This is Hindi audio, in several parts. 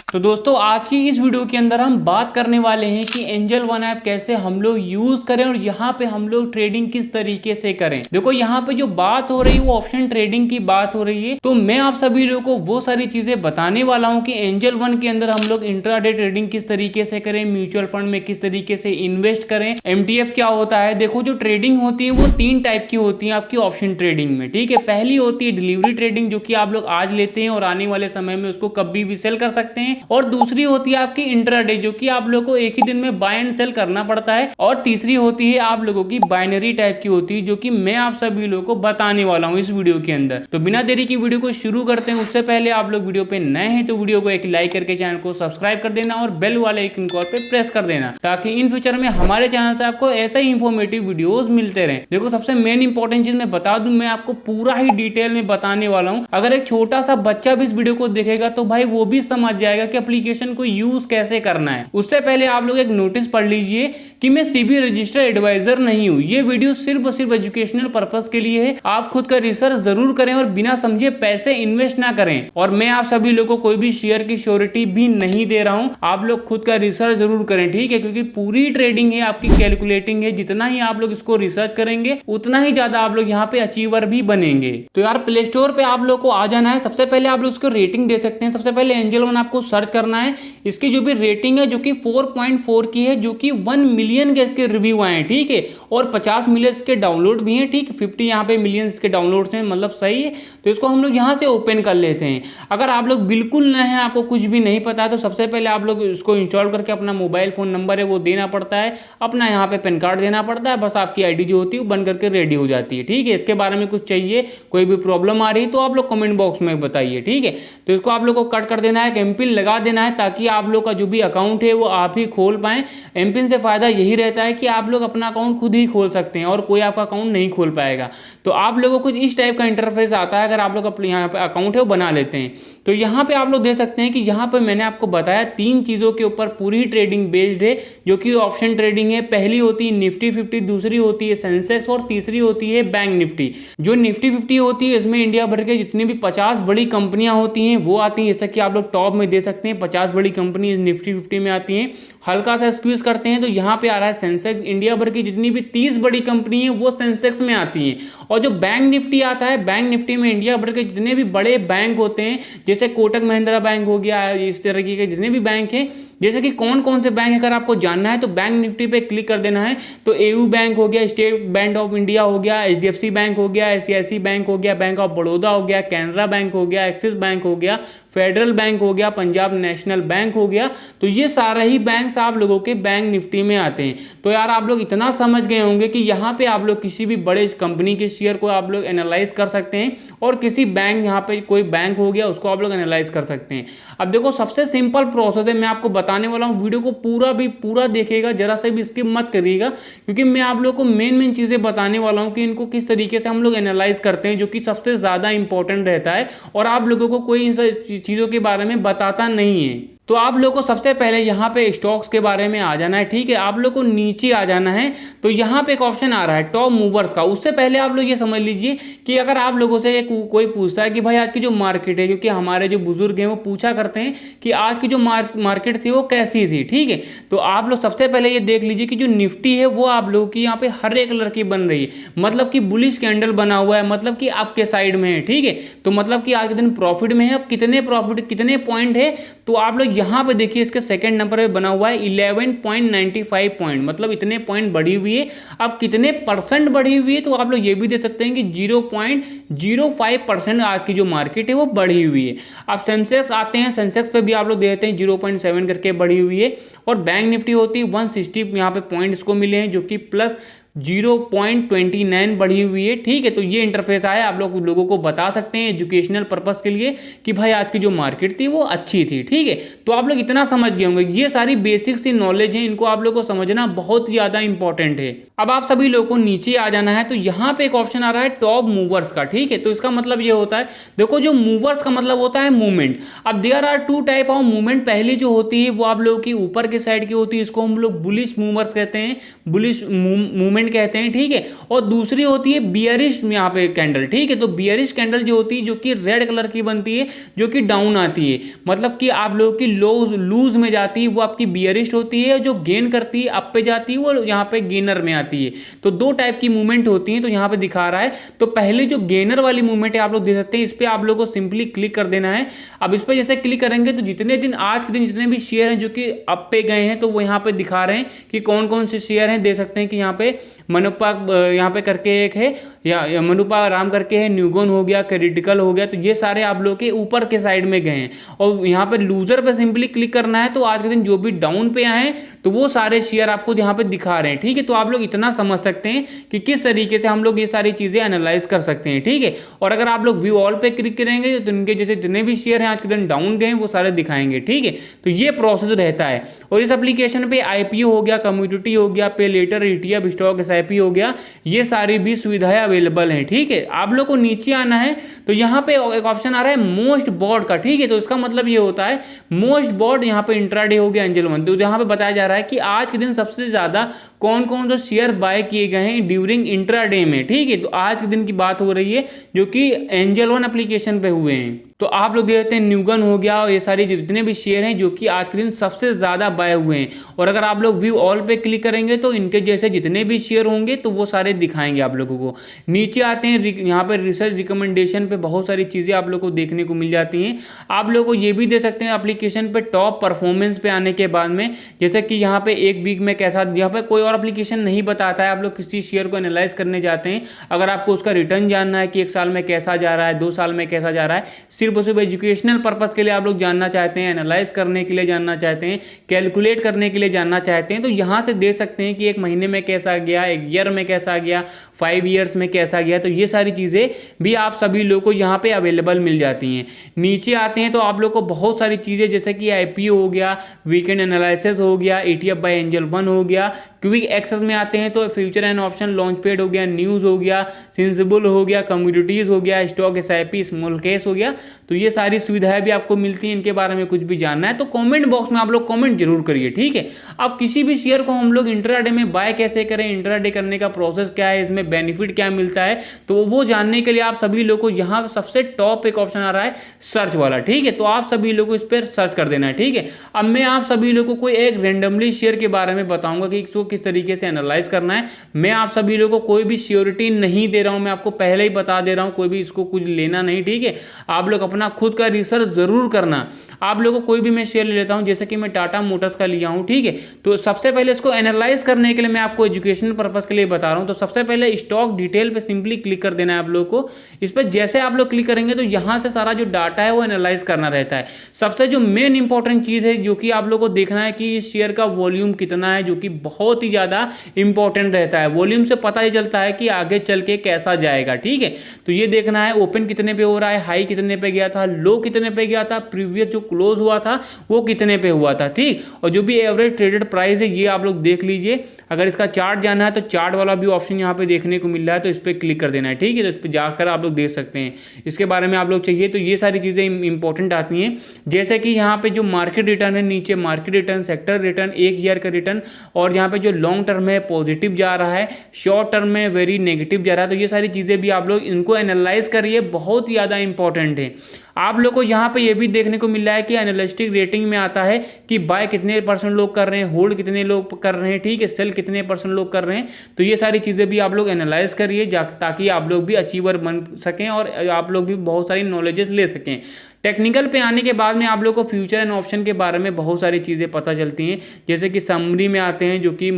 तो दोस्तों आज की इस वीडियो के अंदर हम बात करने वाले हैं कि एंजल वन ऐप कैसे हम लोग यूज करें और यहाँ पे हम लोग ट्रेडिंग किस तरीके से करें। देखो यहाँ पे जो बात हो रही है वो ऑप्शन ट्रेडिंग की बात हो रही है। तो मैं आप सभी लोगों को वो सारी चीजें बताने वाला हूँ कि एंजल वन के अंदर हम लोग इंट्राडे ट्रेडिंग किस तरीके से करें, म्यूचुअल फंड में किस तरीके से इन्वेस्ट करें, एमटीएफ क्या होता है। देखो जो ट्रेडिंग होती है वो 3 टाइप की होती है आपकी ऑप्शन ट्रेडिंग में, ठीक है। पहली होती है डिलीवरी ट्रेडिंग, जो कि आप लोग आज लेते हैं और आने वाले समय में उसको कभी भी सेल कर सकते हैं। और दूसरी होती है आपकी इंट्राडे, जो कि आप लोगों को एक ही दिन में बाय एंड सेल करना पड़ता है। और तीसरी होती है आप लोगों की बाइनरी टाइप की होती है, जो कि मैं आप सभी लोगों को बताने वाला हूं इस वीडियो के अंदर। तो बिना देरी की वीडियो को शुरू करते हैं। उससे पहले आप लोग वीडियो पे नए हैं तो वीडियो को एक लाइक करके चैनल को सब्सक्राइब कर देना और बेल वाले आइकन को पे प्रेस कर देना, ताकि इन फ्यूचर में हमारे चैनल से आपको ऐसे ही इंफॉर्मेटिव वीडियोस मिलते रहे। देखो सबसे मेन इंपॉर्टेंट चीज मैं बता दूं, मैं आपको पूरा ही डिटेल में बताने वाला हूं। अगर एक छोटा सा बच्चा भी इस वीडियो को देखेगा तो भाई वो भी समझ जाएगा कि एप्लीकेशन को यूज कैसे करना है। उससे पहले आप लोग एक नोटिस पढ़ लीजिए कि मैं सीबी रजिस्टर्ड एडवाइजर नहीं हूं। ये वीडियो सिर्फ और सिर्फ एजुकेशनल पर्पस के लिए है। आप खुद का रिसर्च जरूर करें और बिना समझे पैसे इन्वेस्ट ना करें। और मैं आप सभी लोगों को कोई भी शेयर की श्योरिटी भी नहीं दे रहा हूं। आप लोग खुद का रिसर्च जरूर करें, ठीक है, क्योंकि पूरी ट्रेडिंग है आपकी कैलकुलेटिंग है। जितना ही आप लोग इसको रिसर्च करेंगे उतना ही ज्यादा आप लोग यहाँ पे अचीवर भी बनेंगे। तो यार प्ले स्टोर पे आप लोग को आ जाना है। सबसे पहले आप लोग उसको रेटिंग दे सकते हैं। सबसे पहले एंजल वन आपको सर्च करना है। इसकी जो भी रेटिंग है जो कि 4.4 की है, जो कि 1 मिलियन के इसके रिव्यू आए हैं, ठीक है। और 50 मिलियन के डाउनलोड भी हैं, ठीक। 50 यहाँ पे मिलियंस के डाउनलोड्स हैं, मतलब सही है। तो इसको हम लोग यहाँ से ओपन कर लेते हैं। अगर आप लोग बिल्कुल नए हैं, आपको कुछ भी नहीं पता है, तो सबसे पहले आप लोग इसको इंस्टॉल करके अपना मोबाइल फोन नंबर है वो देना पड़ता है, अपना यहाँ पे पैन कार्ड देना पड़ता है, बस आपकी आईडी जो होती है वो बन करके रेडी हो जाती है, ठीक है। इसके बारे में कुछ चाहिए, कोई भी प्रॉब्लम आ रही है तो आप लोग कमेंट बॉक्स में बताइए, ठीक है। तो इसको आप लोग को कट कर देना है, एमपिन लगा देना है, ताकि आप लोग का जो भी अकाउंट है वो आप ही खोल पाए। एमपिन से फायदा यही रहता है कि आप लोग अपना अकाउंट खुद ही खोल सकते हैं और कोई आपका अकाउंट नहीं खोल पाएगा। तो आप लोगों को इस टाइप का इंटरफेस आता है अगर आप लोग अपने यहाँ पे अकाउंट है वो बना लेते हैं। तो यहाँ पे आप लोग देख सकते हैं कि यहाँ पे मैंने आपको बताया 3 चीजों के ऊपर पूरी ट्रेडिंग बेस्ड है, जो कि ऑप्शन ट्रेडिंग है। पहली होती है निफ्टी 50, दूसरी होती है सेंसेक्स और तीसरी होती है बैंक निफ्टी। जो निफ्टी 50 होती है इसमें इंडिया भर के जितनी भी 50 बड़ी कंपनियां होती हैं वो आती हैं। जैसा कि आप लोग टॉप में दे सकते हैं 50 बड़ी कंपनी निफ्टी 50 में आती हैं। हल्का सा स्क्वीज करते हैं तो यहाँ पे आ रहा है सेंसेक्स। इंडिया भर की जितनी भी 30 बड़ी कंपनी है वो सेंसेक्स में आती हैं। और जो बैंक निफ्टी आता है, बैंक निफ्टी में इंडिया भर के जितने भी बड़े बैंक होते हैं, जैसे कोटक महिंद्रा बैंक हो गया, इस तरीके के जितने भी बैंक हैं, जैसे कि कौन कौन से बैंक अगर आपको जानना है तो बैंक निफ्टी पे क्लिक कर देना है। तो एयू बैंक हो गया, स्टेट बैंक ऑफ इंडिया हो गया, एचडीएफसी बैंक हो गया, आईसीआईसी बैंक हो गया, बैंक ऑफ बड़ौदा हो गया, कैनरा बैंक हो गया, एक्सिस बैंक हो गया, फेडरल बैंक हो गया, पंजाब नेशनल बैंक हो गया। तो ये सारे ही बैंक्स आप लोगों के बैंक निफ्टी में आते हैं। तो यार आप लोग इतना समझ गए होंगे कि यहाँ पे आप लोग किसी भी बड़े कंपनी के शेयर को आप लोग एनालाइज कर सकते हैं और किसी बैंक, यहाँ पे कोई बैंक हो गया उसको आप लोग एनालाइज कर सकते हैं। अब देखो सबसे सिंपल प्रोसेस है, मैं आपको बताने वाला हूँ। वीडियो को पूरा देखिएगा, जरा से भी स्किप मत करिएगा, क्योंकि मैं आप लोगों को मेन चीजें बताने वाला हूँ कि इनको किस तरीके से हम लोग एनालाइज करते हैं, जो कि सबसे ज्यादा इंपॉर्टेंट रहता है और आप लोगों को कोई इन चीजों के बारे में बताता नहीं है। तो आप लोगों को सबसे पहले यहाँ पे स्टॉक्स के बारे में आ जाना है, ठीक है। आप लोग को नीचे आ जाना है तो यहाँ पे एक ऑप्शन आ रहा है टॉप मूवर्स का। उससे पहले आप लोग ये समझ लीजिए कि अगर आप लोगों से कोई पूछता है कि भाई आज की जो मार्केट है, क्योंकि हमारे जो बुजुर्ग हैं वो पूछा करते हैं कि आज की जो मार्केट थी वो कैसी थी, ठीक है। तो आप लोग सबसे पहले ये देख लीजिए कि जो निफ्टी है वो आप लोगों की यहाँ पे हरे कलर की बन रही है, मतलब कि बुलिश कैंडल बना हुआ है, मतलब कि आपके साइड में है, ठीक है। तो मतलब कि आज के दिन प्रॉफिट में है। अब कितने प्रॉफिट, कितने पॉइंट है, तो आप लोग यहाँ पे देखिए इसके सेकंड नंबर पे बना हुआ है 11.95 पॉइंट, मतलब इतने पॉइंट बढ़ी हुई है। अब कितने परसेंट बढ़ी हुई है, तो आप लोग ये भी दे सकते हैं कि 0.05% आज की जो मार्केट है वो बढ़ी हुई है। अब सेंसेक्स आते हैं, सेंसेक्स पे भी आप लोग देते हैं 0.7 करके बढ़ी हुई है। और बैंक निफ्टी होती है 160 यहाँ पे पॉइंट इसको मिले हैं, जो कि प्लस 0.29 बढ़ी हुई है, ठीक है। तो ये इंटरफेस आया, आप लोगों को बता सकते हैं एजुकेशनल पर्पस के लिए कि भाई आज की जो मार्केट थी वो अच्छी थी, ठीक है। तो आप लोग इतना समझ गए होंगे। ये सारी बेसिक सी नॉलेज है, इनको आप लोगों को समझना बहुत ज्यादा इंपॉर्टेंट है। अब आप सभी लोगों को नीचे आ जाना है तो यहाँ पे एक ऑप्शन आ रहा है टॉप मूवर्स का, ठीक है। तो इसका मतलब ये होता है, देखो जो मूवर्स का मतलब होता है मूवमेंट। अब there are 2 type of movement. पहली जो होती है वो आप लोगों की ऊपर के साइड की होती है, इसको हम लोग बुलिश मूवर्स कहते हैं, बुलिश मूवमेंट सेगमेंट कहते हैं, ठीक है। और दूसरी होती है बियरिश यहाँ पे कैंडल, ठीक है। तो बियरिश कैंडल जो होती है जो कि रेड कलर की बनती है, जो कि डाउन आती है, मतलब कि आप लोगों की लूज में जाती है, वो आपकी बियरिश होती है। जो गेन करती है अप पे जाती है, वो यहाँ पे गेनर में आती है। तो दो टाइप की मूवमेंट होती है, तो यहाँ पे दिखा रहा है। तो पहले जो गेनर वाली मूवमेंट है आप लोग देख सकते हैं, इस पे आप लोगों को सिंपली क्लिक कर देना है। अब इस पे जैसे क्लिक करेंगे तो जितने दिन आज के दिन जितने भी शेयर हैं जो कि अप पे गए हैं, तो वो यहाँ पे दिखा रहे हैं कि कौन कौन से शेयर हैं। देख सकते हैं कि यहाँ पे मनुपा यहाँ पे करके एक है, या मनुपा राम करके है, न्यूगन हो गया, क्रिटिकल हो गया। तो ये सारे आप लोग के ऊपर के साइड में गए हैं। और यहाँ पे लूजर पे सिंपली क्लिक करना है, तो आज के दिन जो भी डाउन पे आए तो वो सारे शेयर आपको यहाँ पे दिखा रहे हैं, ठीक है। तो आप लोग इतना समझ सकते हैं कि किस तरीके से हम लोग ये सारी चीजें एनालाइज कर सकते हैं, ठीक है। और अगर आप लोग व्यू ऑल पे क्लिक करेंगे तो इनके जैसे जितने भी शेयर हैं आज के दिन डाउन गए वो सारे दिखाएंगे, ठीक है। तो ये प्रोसेस रहता है। और इस एप्लीकेशन पे आईपीओ हो गया, कम्युनिटी हो गया, पे लेटर, ईटीएफ, स्टॉक, एसआईपी हो गया, ये सारी भी सुविधाएं अवेलेबल हैं, ठीक है। आप लोग को नीचे आना है तो यहाँ पे एक ऑप्शन आ रहा है मोस्ट बॉट का, ठीक है। तो इसका मतलब ये होता है मोस्ट बॉट, यहाँ पे इंट्राडे हो गया, एंजल वन। तो यहाँ पे बताया जा रहा है कि आज के दिन सबसे ज्यादा कौन कौन से शेयर बाय किए गए हैं ड्यूरिंग इंट्राडे में, ठीक है। तो आज के दिन की बात हो रही है जो कि एंजल वन एप्लीकेशन पे हुए हैं। तो आप लोग देखते हैं न्यूगन हो गया और ये सारे जितने भी शेयर हैं जो कि आज के दिन सबसे ज्यादा बाय हुए हैं। और अगर आप लोग व्यू ऑल पे क्लिक करेंगे तो इनके जैसे जितने भी शेयर होंगे तो वो सारे दिखाएंगे आप लोगों को। नीचे आते हैं, यहाँ पे रिसर्च रिकमेंडेशन पे बहुत सारी चीजें आप लोग को देखने को मिल जाती हैं। आप लोग को ये भी दे सकते हैं एप्लीकेशन पे टॉप परफॉर्मेंस पे आने के बाद में, जैसे कि यहाँ पे एक वीक में कैसा, यहाँ पे कोई और एप्लीकेशन नहीं बताता है। आप लोग किसी शेयर को एनालाइज करने जाते हैं, अगर आपको उसका रिटर्न जानना है कि 1 साल में कैसा जा रहा है, 2 साल में कैसा जा रहा है, सिर्फ एजुकेशनल पर्पस के लिए आप लोग जानना चाहते हैं, एनालाइज करने के लिए जानना चाहते हैं, कैलकुलेट करने के लिए जानना चाहते हैं, तो यहां से देख सकते हैं कि 1 महीने में कैसा गया, 1 ईयर में कैसा गया, 5 ईयर्स में कैसा गया। तो ये सारी चीजें भी आप सभी लोग को यहाँ पे अवेलेबल मिल जाती हैं। नीचे आते हैं तो आप लोग को बहुत सारी चीजें जैसे कि आईपीओ हो गया, वीकेंड एनालिसिस हो गया, ईटीएफ बाय एंजल वन हो गया। क्विक एक्सेस में आते हैं तो future and option launch paid हो गया, न्यूज हो गया, सेंसिबल हो गया, कम्युनिटीज हो गया, स्टॉक, एसआईपी, स्मॉल कैश हो गया। तो ये सारी सुविधाएं भी आपको मिलती हैं। इनके बारे में कुछ भी जानना है तो कमेंट बॉक्स में आप लोग कमेंट जरूर करिए, ठीक है। अब किसी भी शेयर को हम लोग इंट्राडे में बाय कैसे करें, इंट्राडे करने का प्रोसेस क्या है, इसमें बेनिफिट क्या मिलता है, तो वो जानने के लिए आप सभी लोग को यहाँ सबसे टॉप एक ऑप्शन आ रहा है सर्च वाला, ठीक है। तो आप सभी लोग को इस पर सर्च कर देना है, ठीक है। अब मैं आप सभी लोग को कोई एक रेंडमली शेयर के बारे में बताऊंगा कि इसको किस तरीके से एनालाइज करना है। मैं आप सभी लोगों को कोई भी श्योरिटी नहीं दे रहा हूं, मैं आपको पहले ही बता दे रहा हूं, कोई भी इसको कुछ लेना नहीं, ठीक है। आप लोग अपना खुद का रिसर्च जरूर करना। आप लोगों को कोई भी मैं शेयर ले लेता हूं, जैसे कि मैं टाटा मोटर्स का लिया हूं, ठीक है। तो सबसे पहले इसको एनालाइज करने के लिए मैं आपको एजुकेशनल पर्पस के लिए बता रहा हूं। तो सबसे पहले स्टॉक डिटेल पे सिंपली क्लिक कर देना है आप लोग को। इस पर जैसे आप लोग क्लिक करेंगे तो यहां से सारा जो डाटा है वो एनालाइज करना रहता है। सबसे जो मेन इंपॉर्टेंट चीज है जो कि आप लोग को देखना है कि इस शेयर का वॉल्यूम कितना है, जो कि बहुत ही ज्यादा इंपॉर्टेंट रहता है। वॉल्यूम से पता ही चलता है कि आगे चल के कैसा जाएगा, ठीक है। तो ये देखना है ओपन कितने पे हो रहा है, हाई कितने पे गया था, लो कितने पे गया था, प्रीवियस जो क्लोज हुआ था वो कितने पे हुआ था, ठीक। और जो भी एवरेज ट्रेडेड प्राइस है ये आप लोग देख लीजिए। अगर इसका चार्ट जाना है तो चार्ट वाला भी ऑप्शन यहाँ पे देखने को मिल रहा है, तो इस पर क्लिक कर देना है, ठीक है। तो इस पर जाकर आप लोग देख सकते हैं इसके बारे में आप लोग चाहिए तो ये सारी चीजें इंपॉर्टेंट आती हैं। जैसे कि यहाँ पे जो मार्केट रिटर्न है, नीचे market return, sector return, 1 year का रिटर्न, और यहाँ पे जो लॉन्ग टर्म है पॉजिटिव जा रहा है, शॉर्ट टर्म में वेरी नेगेटिव जा रहा है। तो ये सारी चीजें भी आप लोग इनको एनालाइज करिए, बहुत ही ज्यादा इंपॉर्टेंट है। आप लोग को यहाँ पे ये भी देखने को मिल रहा है कि एनालिस्टिक रेटिंग में आता है कि बाय कितने % लोग कर रहे हैं, होल्ड कितने लोग कर रहे हैं, ठीक है, सेल कितने % लोग कर रहे हैं। तो ये सारी चीजें भी आप लोग एनालाइज करिए ताकि आप लोग भी अचीवर बन सकें और आप लोग भी बहुत सारी नॉलेजेस ले सकें। टेक्निकल पे आने के बाद में आप लोग को फ्यूचर एंड ऑप्शन के बारे में बहुत सारी चीज़ें पता चलती हैं, जैसे कि समरी में आते हैं जो कि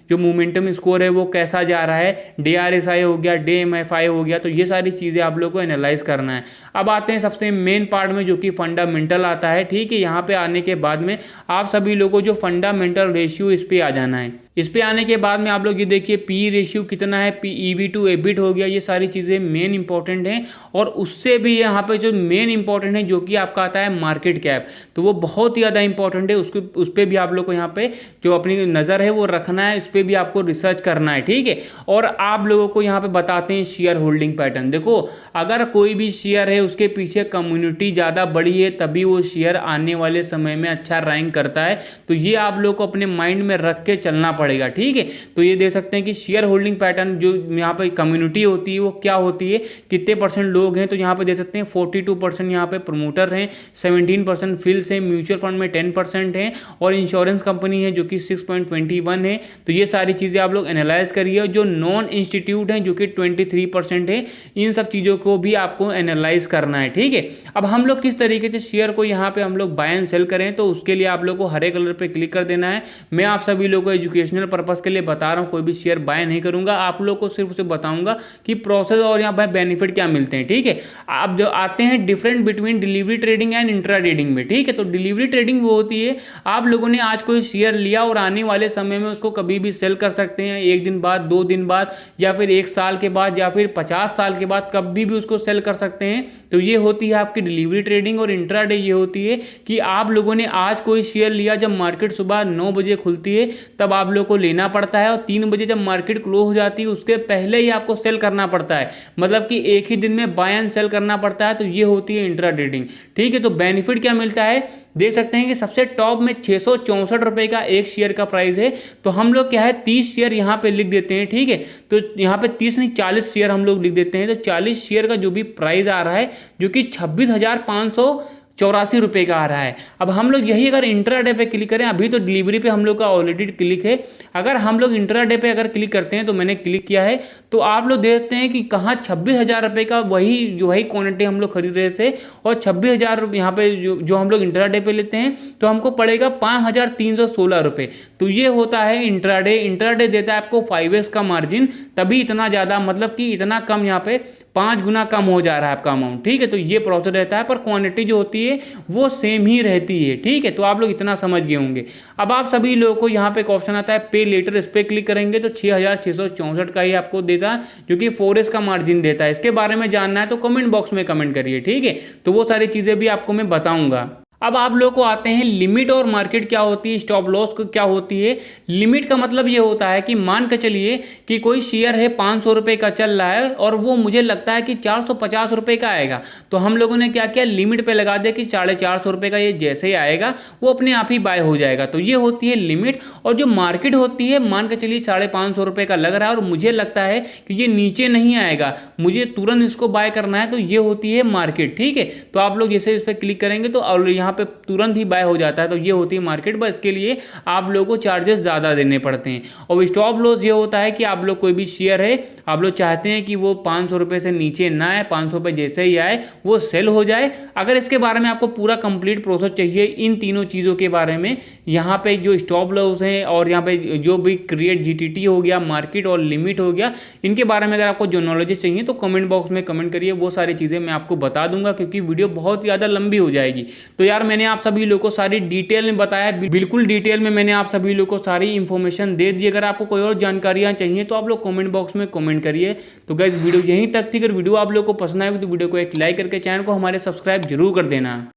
जो मोमेंटम स्कोर है वो कैसा जा रहा है, DRSI हो गया, DMFI हो गया। तो ये सारी चीज़ें आप लोग को एनालाइज करना है। अब आते हैं सबसे मेन पार्ट में जो कि फंडामेंटल आता है, ठीक है। यहाँ पे आने के बाद में आप सभी लोगों को जो फंडामेंटल रेशियो इस पर आ जाना है। इस पे आने के बाद में आप लोग ये देखिए पी रेशियो कितना है, EV टू एबिट हो गया। ये सारी चीज़ें मेन इंपॉर्टेंट हैं। और उससे भी यहाँ पे जो मेन इंपॉर्टेंट है जो कि आपका आता है मार्केट कैप, तो वो बहुत ही ज़्यादा इंपॉर्टेंट है। उसको उस पर भी आप लोग को यहाँ पे जो अपनी नज़र है वो रखना है, इस पर भी आपको रिसर्च करना है, ठीक है। और आप लोगों को यहाँ पे बताते हैं शेयर होल्डिंग पैटर्न। देखो अगर कोई भी शेयर है उसके पीछे कम्युनिटी ज़्यादा बड़ी है तभी वो शेयर आने वाले समय में अच्छा रैंक करता है। तो ये आप लोग को अपने माइंड में रख के चलना पड़ेगा, ठीक है। तो ये देख सकते हैं कि शेयर होल्डिंग पैटर्न जो यहाँ पे कम्युनिटी होती है वो क्या होती है, कितने परसेंट लोग हैं, तो यहाँ पे देख सकते हैं 42% यहाँ पे प्रमोटर हैं, 17% फिल्स हैं, म्यूचुअल फंड में 10% है और इंश्योरेंस कंपनी है जो कि 6.21 है। तो ये सारी चीज़ें आप लोग एनालाइज करिए। जो नॉन इंस्टीट्यूट हैं जो कि 23% है, इन सब चीज़ों को भी आपको एनालाइज करना है, ठीक है। अब हम लोग किस तरीके से शेयर को यहाँ पे हम लोग बाय एंड सेल करें, तो उसके लिए आप लोग को हरे कलर पे क्लिक कर देना है। मैं आप सभी लोगों को एजुकेशनल पर्पस के लिए बता रहा हूँ, कोई भी शेयर बाय नहीं करूंगा, आप लोग को सिर्फ उसे बताऊंगा कि प्रोसेस और यहाँ पे बेनिफिट क्या मिलते हैं, ठीक है। आप जो आते हैं different between delivery trading and intra trading में, ठीक है। तो डिलीवरी ट्रेडिंग वो होती है आप लोगों ने आज कोई शेयर लिया और आने वाले समय में उसको कभी भी सेल कर सकते हैं, 1 दिन बाद, 2 दिन बाद, या फिर 1 साल के बाद, या फिर 50 साल के बाद, कभी भी उसको सेल कर सकते हैं। तो ये होती है आपकी डिलीवरी ट्रेडिंग। और इंट्राडे ये होती है कि आप लोगों ने आज कोई शेयर लिया, जब मार्केट सुबह 9 बजे खुलती है तब आप लोग को लेना पड़ता है और 3 बजे जब मार्केट क्लोज हो जाती है उसके पहले ही आपको सेल करना पड़ता है, मतलब कि एक ही दिन में बाय एंड सेल करना पड़ता है। तो ये होती है इंट्रा ट्रेडिंग, ठीक है। तो बेनिफिट क्या मिलता है, देख सकते हैं कि सबसे टॉप में 664 रुपए का एक शेयर का प्राइस है। तो हम लोग क्या है 30 शेयर यहाँ पे लिख देते हैं, ठीक है। तो यहाँ पे 30 नहीं 40 शेयर हम लोग लिख देते हैं। तो 40 शेयर का जो भी प्राइस आ रहा है जो कि 26,584 रुपए का आ रहा है। अब हम लोग यही अगर इंट्राडे पे क्लिक करें, अभी तो डिलीवरी पे हम लोग का ऑलरेडी क्लिक है, अगर हम लोग इंट्राडे पे अगर क्लिक करते हैं, तो मैंने क्लिक किया है, तो आप लोग देखते हैं कि कहाँ 26,000 रुपए का वही क्वांटिटी हम लोग खरीद रहे थे और 26,000 यहाँ पे जो हम लोग इंट्राडे पे लेते हैं तो हमको पड़ेगा 5,316 रुपए। तो ये होता है इंट्राडे। इंट्राडे देता है आपको 5x का मार्जिन, तभी इतना ज़्यादा, मतलब कि इतना कम, यहाँ पे 5 गुना कम हो जा रहा है आपका अमाउंट, ठीक है। तो ये प्रोसेस रहता है, पर क्वांटिटी जो होती है वो सेम ही रहती है, ठीक है। तो आप लोग इतना समझ गए होंगे। अब आप सभी लोगों को यहाँ पे एक ऑप्शन आता है पे लेटर, इस पर क्लिक करेंगे तो 6,664 का ही आपको देता है, जो कि 4x का मार्जिन देता है। इसके बारे में जानना है तो कमेंट बॉक्स में कमेंट करिए, ठीक है। तो वो सारी चीज़ें भी आपको मैं बताऊंगा। अब आप लोग को आते हैं लिमिट और मार्केट क्या होती है, स्टॉप लॉस क्या होती है। लिमिट का मतलब ये होता है कि मान के चलिए कि कोई शेयर है 500 रुपये का चल रहा है और वो मुझे लगता है कि 450 रुपये का आएगा, तो हम लोगों ने क्या किया, लिमिट पे लगा दिया कि 450 रुपये का ये जैसे ही आएगा वो अपने आप ही बाय हो जाएगा। तो ये होती है लिमिट। और जो मार्केट होती है, मान के चलिए 550 रुपये का लग रहा है और मुझे लगता है कि ये नीचे नहीं आएगा, मुझे तुरंत इसको बाय करना है, तो ये होती है मार्केट, ठीक है। तो आप लोग जैसे इस पर क्लिक करेंगे तो यहाँ पे तुरंत ही बाय हो जाता है, तो ये होती है मार्केट। बस इसके लिए आप लोगों को चार्जेस ज़्यादा देने पड़ते हैं। और स्टॉप लॉस ये होता है कि आप लोग कोई भी शेयर है, आप लोग चाहते हैं कि वो 500 रुपये से नीचे ना आए, 500 रुपये जैसे ही आए वो सेल हो जाए। अगर इसके बारे में आपको पूरा कंप्लीट प्रोसेस चाहिए इन तीनों चीज़ों के बारे में, यहाँ पे जो स्टॉप लॉस है और यहाँ पे जो भी क्रिएट जीटीटी हो गया, मार्केट और लिमिट हो गया, इनके बारे में अगर आपको जो नॉलेज चाहिए तो कमेंट बॉक्स में कमेंट करिए, वो सारी चीज़ें मैं आपको बता दूंगा, क्योंकि वीडियो बहुत ज़्यादा लंबी हो जाएगी। तो यार मैंने आप सभी लोगों को सारी डिटेल में बताया, बिल्कुल डिटेल में मैंने आप सभी लोगों को सारी इंफॉर्मेशन दे दी। अगर आपको कोई और जानकारियां चाहिए तो आप लोग कमेंट बॉक्स में कमेंट करिए। तो गाइस वीडियो यहीं तक थी। अगर वीडियो आप लोग को पसंद आएगी तो वीडियो को एक लाइक करके चैनल को हमारे सब्सक्राइब जरूर कर देना।